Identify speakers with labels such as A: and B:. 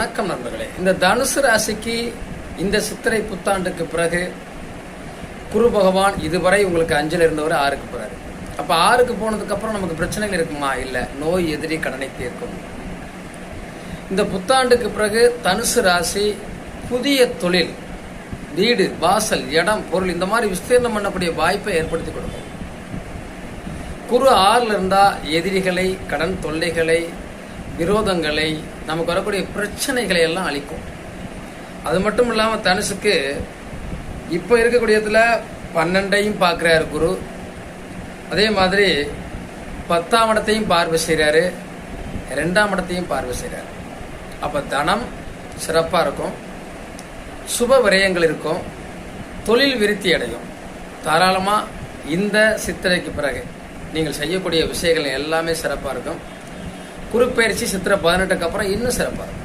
A: வணக்கம் நண்பர்களே. இந்த தனுசு ராசிக்கு இந்த சித்திரை புத்தாண்டுக்கு பிறகு குரு பகவான் இதுவரை உங்களுக்கு 5ல் இருந்தவர் 6க்கு போறாரு. அப்ப 6க்கு போனதுக்கு அப்புறம் நமக்கு பிரச்சனைகள் இருக்குமா? இல்ல, நோய் எதிரி கடனை தீர்க்கும். இந்த புத்தாண்டுக்கு பிறகு தனுசு ராசி புதிய தொழில், வீடு, வாசல், இடம், பொருள் இந்த மாதிரி விஸ்தீர்ணம் பண்ணக்கூடிய வாய்ப்பை ஏற்படுத்தி கொடுக்கும். குரு 6ல் இருந்தா எதிரிகளை, கடன் தொல்லைகளை, விரோதங்களை, நமக்கு வரக்கூடிய பிரச்சனைகளை எல்லாம் அளிக்கும். அது மட்டும் இல்லாமல் தனுசுக்கு இப்போ இருக்கக்கூடியதுல 12ஐயும் பார்க்குறாரு குரு. அதே மாதிரி 10ஆம் இடத்தையும் பார்வை செய்கிறாரு, 2ஆம் இடத்தையும் பார்வை செய்கிறாரு. அப்போ தனம் சிறப்பாக இருக்கும், சுப விரயங்கள் இருக்கும், தொழில் விருத்தி அடையும். தாராளமாக இந்த சித்திரைக்கு பிறகு நீங்கள் செய்யக்கூடிய விஷயங்கள் எல்லாமே சிறப்பாக இருக்கும். குரு பயிற்சி சித்திரை 18க்கு அப்புறம் இன்னும் சிறப்பாக இருக்கும்.